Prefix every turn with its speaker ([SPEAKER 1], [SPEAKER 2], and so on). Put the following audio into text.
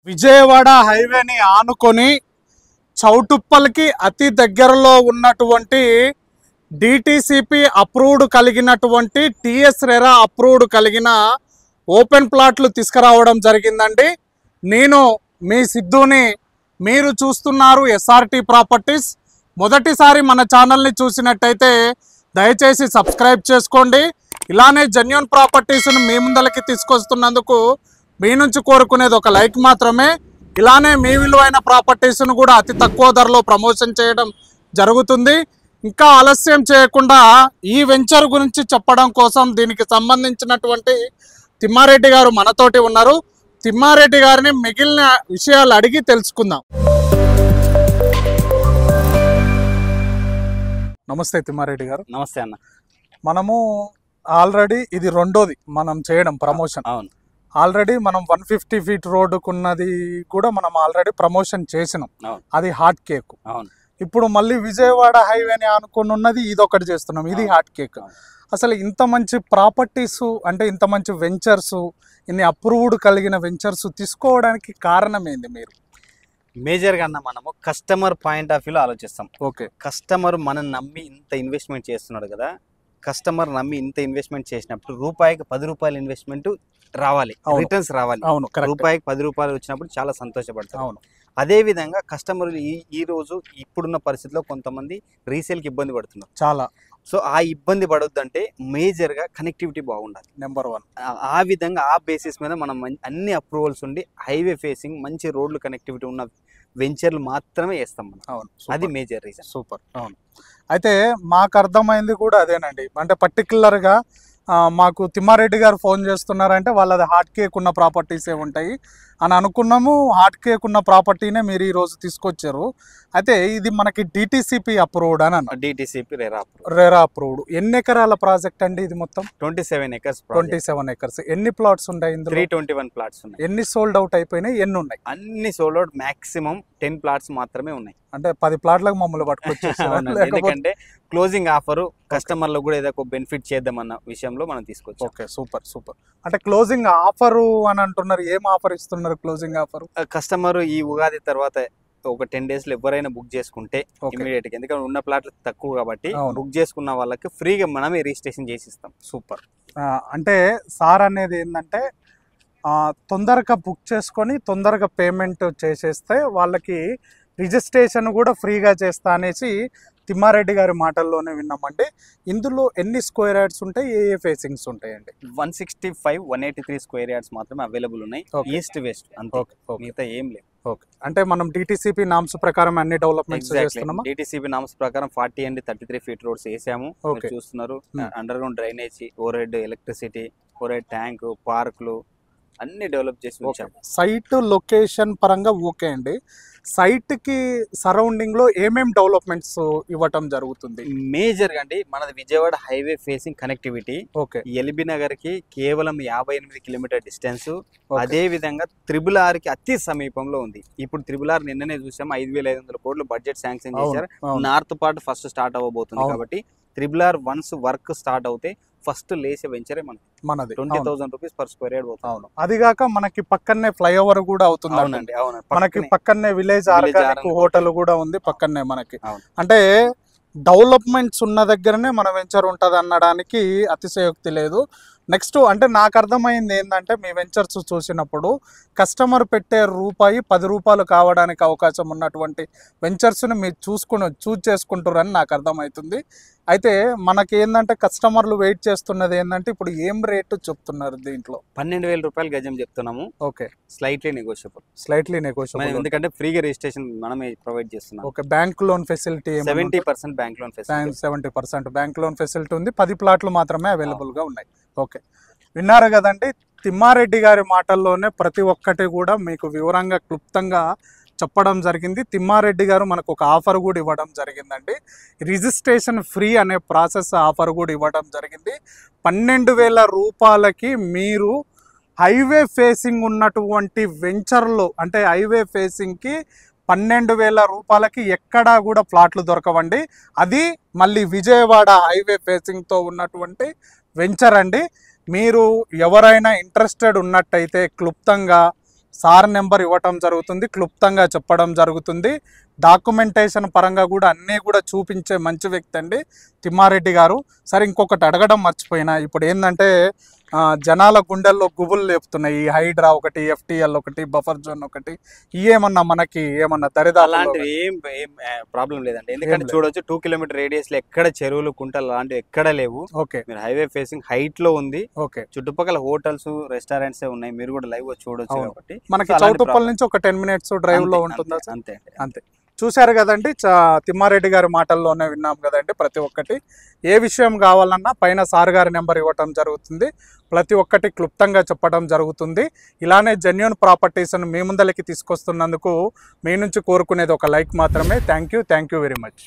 [SPEAKER 1] విజయవాడ హైవేని ఆనుకొని చౌటుప్పల్కి అతి దగ్గరలో ఉన్నటువంటి డిటిసిపి అప్రూవ్డ్ కలిగినటువంటి టిఎస్ రెరా అప్రూవ్డ్ కలిగిన ఓపెన్ ప్లాట్లు తీసుకురావడం జరిగిందండి. నేను మీ సిద్ధుని, మీరు చూస్తున్నారు ఎస్ఆర్టీ ప్రాపర్టీస్. మొదటిసారి మన ఛానల్ని చూసినట్టయితే దయచేసి సబ్స్క్రైబ్ చేసుకోండి. ఇలానే జెన్యూన్ ప్రాపర్టీస్ను మీ ముందలకి తీసుకొస్తున్నందుకు మీ నుంచి కోరుకునేది ఒక లైక్ మాత్రమే. ఇలానే మీ విలువైన ప్రాపర్టీస్ను కూడా అతి తక్కువ ధరలో ప్రమోషన్ చేయడం జరుగుతుంది. ఇంకా ఆలస్యం చేయకుండా ఈ వెంచర్ గురించి చెప్పడం కోసం దీనికి సంబంధించినటువంటి తిమ్మారెడ్డి గారు మనతోటి ఉన్నారు. తిమ్మారెడ్డి గారిని మిగిలిన విషయాలు అడిగి తెలుసుకుందాం. నమస్తే తిమ్మారెడ్డి గారు.
[SPEAKER 2] నమస్తే అన్న.
[SPEAKER 1] మనము ఆల్రెడీ ఇది రెండోది మనం చేయడం ప్రమోషన్.
[SPEAKER 2] అవును,
[SPEAKER 1] ఆల్రెడీ మనం 150 ఫీట్ రోడ్డుకున్నది కూడా మనం ఆల్రెడీ ప్రమోషన్ చేసినాం. అది హాట్ కేక్.
[SPEAKER 2] అవును,
[SPEAKER 1] ఇప్పుడు మళ్ళీ విజయవాడ హైవేని ఆనుకుని ఉన్నది ఇదొకటి చేస్తున్నాం, ఇది హాట్ కేక్. అసలు ఇంత మంచి ప్రాపర్టీస్ అంటే ఇంత మంచి వెంచర్స్, ఇన్ని అప్రూవ్డ్ కలిగిన వెంచర్స్ తీసుకోవడానికి కారణం ఏంది? మీరు
[SPEAKER 2] మేజర్గా అన్న మనము కస్టమర్ పాయింట్ ఆఫ్ వ్యూలో ఆలోచిస్తాం.
[SPEAKER 1] ఓకే,
[SPEAKER 2] కస్టమర్ మనం నమ్మి ఇంత ఇన్వెస్ట్మెంట్ చేస్తున్నాడు కదా, కస్టమర్ నమ్మి ఇంత ఇన్వెస్ట్మెంట్ చేసినప్పుడు రూపాయికి 10 రూపాయల ఇన్వెస్ట్మెంట్ రావాలి, రిటర్న్స్ రావాలి.
[SPEAKER 1] అవును,
[SPEAKER 2] రూపాయికి 10 రూపాయలు వచ్చినప్పుడు చాలా సంతోషపడతారు.
[SPEAKER 1] అవును,
[SPEAKER 2] అదే విధంగా కస్టమర్ ఈ రోజు ఇప్పుడున్న పరిస్థితిలో కొంతమంది రీసేల్కి ఇబ్బంది పడుతున్నారు చాలా. సో ఆ ఇబ్బంది పడొద్దంటే మేజర్గా కనెక్టివిటీ బాగుండాలి, నెంబర్ 1. ఆ విధంగా ఆ బేసిస్ మీద మనం అన్ని అప్రూవల్స్ ఉండి హైవే ఫేసింగ్ మంచి రోడ్లు కనెక్టివిటీ ఉన్న వెంచర్లు మాత్రమే వేస్తాం మనం. అవును, అది మేజర్ రీజన్.
[SPEAKER 1] సూపర్. అవును, అయితే మాకు అర్థమైంది కూడా అదేనండి. అంటే పర్టికులర్గా మాకు తిమ్మారెడ్డి గారు ఫోన్ చేస్తున్నారంటే వాళ్ళది హాట్ కేక్ ఉన్న ప్రాపర్టీసే ఉంటాయి అని అనుకున్నాము. హాట్ కేక్ ఉన్న ప్రాపర్టీనే మీరు ఈరోజు తీసుకొచ్చారు. అయితే ఇది మనకి డిటిసిపి అప్రూవ్డ్ అని అన్న.
[SPEAKER 2] DTCP
[SPEAKER 1] RERA approved. ఎన్ని ఎకరాల ప్రాజెక్ట్ అండి ఇది? మొత్తం
[SPEAKER 2] 27 ఎకర్స్.
[SPEAKER 1] 27 ఎకర్స్. ఎన్ని ప్లాట్స్ ఉన్నాయి ఇందులో?
[SPEAKER 2] 321 ప్లాట్స్ ఉన్నాయి.
[SPEAKER 1] ఎన్ని సోల్డ్ అవుట్ అయిపోయినాయి? ఎన్ని ఉన్నాయి?
[SPEAKER 2] అన్ని సోల్డ్ అవుట్. మాక్సిమం 10 ప్లాట్స్ మాత్రమే ఉన్నాయి.
[SPEAKER 1] అంటే 10 ప్లాట్లకు మమ్మల్ని పట్టుకొచ్చేసారు.
[SPEAKER 2] ఎందుకంటే క్లోజింగ్ ఆఫర్ కస్టమర్లకు కూడా ఏదో ఒక బెనిఫిట్ చేద్దామన్న విషయంలో మనం తీసుకోవచ్చు.
[SPEAKER 1] Okay, super super. అంటే క్లోజింగ్ ఆఫర్ అని అంటున్నారు. ఏం ఆఫర్ ఇస్తున్నారు క్లోజింగ్ ఆఫర్?
[SPEAKER 2] కస్టమర్ ఈ ఉగాది తర్వాత ఒక 10 days లో ఎవరైనా బుక్ చేసుకుంటే ఇమీడియట్ గా, ఎందుకంటే ఉన్న ప్లాట్లు తక్కువ కాబట్టి బుక్ చేసుకున్న వాళ్ళకి ఫ్రీగా మనమే రిజిస్ట్రేషన్ చేసి ఇస్తాం.
[SPEAKER 1] సూపర్. అంటే సార్ అనేది ఏంటంటే తొందరగా బుక్ చేసుకొని తొందరగా పేమెంట్ చేసేస్తే వాళ్ళకి రిజిస్ట్రేషన్ కూడా ఫ్రీగా చేస్తా అనేసి తిమ్మారెడ్డి గారి మాటల్లోనే విన్నామండి. ఇందులో ఎన్ని స్క్వేర్ యార్డ్స్ ఉంటాయి, ఏ ఫేసింగ్స్ ఉంటాయండి?
[SPEAKER 2] 165, 183 స్క్వేర్ యార్డ్స్ మాత్రమే అవైలబుల్ ఉన్నాయి. ఈస్ట్ వెస్ట్ అంతే, మిగతా ఏం లేదు.
[SPEAKER 1] ఓకే, అంటే మనం డిటిసిపి నామ్స్ ప్రకారం అన్ని డెవలప్మెంట్స్ చేస్తున్నాము.
[SPEAKER 2] డిటిసిపి నామ్స్ ప్రకారం 40 and 33 ఫీట్ రోడ్స్ వేసాము. చూస్తున్నారు. Under ground drainage, over head electricity, over head tank, పార్కులు అన్ని డెవలప్ చేసి వచ్చాము.
[SPEAKER 1] సైట్ లొకేషన్ పరంగా ఓకే అండి. సైట్ కి సరౌండింగ్ లో ఏమేం డెవలప్మెంట్స్ ఇవ్వటం జరుగుతుంది?
[SPEAKER 2] మేజర్ గా అండి మనది Vijayawada highway facing connectivity.
[SPEAKER 1] Okay,
[SPEAKER 2] LB Nagar కి కేవలం 58 కిలోమీటర్ డిస్టెన్స్. అదే విధంగా RRR కి అతి సమీపంలో ఉంది. ఇప్పుడు RRR నిన్ననే చూసాము, 5,500 కోట్లు బడ్జెట్ శాంక్షన్ చేశారు. నార్త్ పార్ట్ ఫస్ట్ స్టార్ట్ అవ్వబోతుంది కాబట్టి RRR వన్స్ వర్క్ స్టార్ట్ అవుతే ఫస్ట్ లేసే వెంచరే మనది. 20,000 రూపీస్ పర్ స్క్వేర్ యార్డ్ పోతుంది.
[SPEAKER 1] అదిగాక మనకి పక్కనే ఫ్లైఓవర్ కూడా అవుతుంది.
[SPEAKER 2] అవునండి, అవును.
[SPEAKER 1] మనకి పక్కనే విలేజ్ ఆర్గానిక్ హోటల్ కూడా ఉంది పక్కనే మనకి. అంటే డెవలప్మెంట్స్ ఉన్న దగ్గరనే మన వెంచర్ ఉంటుంది అనడానికి అతిశయోక్తి లేదు. నెక్స్ట్ అంటే నాకు అర్థమైంది ఏంటంటే మీ వెంచర్స్ చూసినప్పుడు కస్టమర్ పెట్టే రూపాయి 10 రూపాయలు కావడానికి అవకాశం ఉన్నటువంటి వెంచర్స్ని మీరు చూస్ చేసుకుంటారని నాకు అర్థమవుతుంది. అయితే మనకి ఏంటంటే కస్టమర్లు వెయిట్ చేస్తున్నది ఏంటంటే ఇప్పుడు ఏం రేటు చెప్తున్నారు దీంట్లో?
[SPEAKER 2] 12,000 రూపాయలు గజం చెప్తున్నాము.
[SPEAKER 1] Okay,
[SPEAKER 2] slightly negotiable. ఎందుకంటే ఫ్రీగా రిజిస్ట్రేషన్ మనమే ప్రొవైడ్ చేస్తున్నాం.
[SPEAKER 1] Okay, bank loan facility
[SPEAKER 2] 70% bank loan facility.
[SPEAKER 1] 70% bank loan facility ఉంది. 10 ప్లాట్లు మాత్రమే అవైలబుల్ గా ఉన్నాయి. ఓకే, విన్నారు కదండి. తిమ్మారెడ్డి గారి మాటల్లోనే ప్రతి ఒక్కటి కూడా మీకు వివరంగా క్లుప్తంగా చెప్పడం జరిగింది. తిమ్మారెడ్డి గారు మనకు ఒక ఆఫర్ కూడా ఇవ్వడం జరిగిందండి. రిజిస్ట్రేషన్ ఫ్రీ అనే ప్రాసెస్ ఆఫర్ కూడా ఇవ్వడం జరిగింది. 12,000 రూపాయలకి మీరు హైవే ఫేసింగ్ ఉన్నటువంటి వెంచర్లో, అంటే హైవే ఫేసింగ్కి 12,000 రూపాయలకి ఎక్కడా కూడా ప్లాట్లు దొరకవండి. అది మళ్ళీ విజయవాడ హైవే ఫేసింగ్తో ఉన్నటువంటి వెంచర్ అండి. మీరు ఎవరైనా ఇంట్రెస్టెడ్ ఉన్నట్టయితే క్లుప్తంగా సార్ నెంబర్ ఇవ్వటం జరుగుతుంది, క్లుప్తంగా చెప్పడం జరుగుతుంది. డాక్యుమెంటేషన్ పరంగా కూడా అన్నీ కూడా చూపించే మంచి వ్యక్తి అండి తిమ్మారెడ్డి గారు. సరే, ఇంకొకటి అడగడం మర్చిపోయినా, ఇప్పుడు ఏంటంటే జనాల గుండెల్లో గుబులు లేపుతున్నాయి. ఈ హైడ్రా ఒకటి, FTL ఒకటి, బఫర్ జోన్ ఒకటి, ఏమన్నా మనకి ఏమన్నా దరిదాపు
[SPEAKER 2] అలాంటివి ఏం ప్రాబ్లం లేదండి. ఎందుకంటే చూడొచ్చు 2 కిలోమీటర్ రేడియస్ లో ఎక్కడ చెరువులు, కుంటలు అలాంటివి ఎక్కడ లేవు.
[SPEAKER 1] ఓకే,
[SPEAKER 2] మీరు హైవే ఫేసింగ్ హైట్ లో ఉంది.
[SPEAKER 1] ఓకే,
[SPEAKER 2] చుట్టుపక్కల హోటల్స్, రెస్టారెంట్స్ ఉన్నాయి. మీరు కూడా లైవ్ చూడొచ్చు. కాబట్టి
[SPEAKER 1] మనకి చౌటుప్పల్ నుంచి ఒక 10 minutes డ్రైవ్ లో ఉంటుందా?
[SPEAKER 2] అంతే
[SPEAKER 1] అంతే. చూశారు కదండి, తిమ్మారెడ్డి గారి మాటల్లోనే విన్నాం కదండి. ప్రతి ఒక్కటి ఏ విషయం కావాలన్నా పైన సార్ గారి నెంబర్ ఇవ్వటం జరుగుతుంది. ప్రతి ఒక్కటి క్లుప్తంగా చెప్పడం జరుగుతుంది. ఇలానే జెన్యూన్ ప్రాపర్టీస్ను మీ ముందరికి తీసుకొస్తున్నందుకు మీ నుంచి కోరుకునేది ఒక లైక్ మాత్రమే. Thank you very much.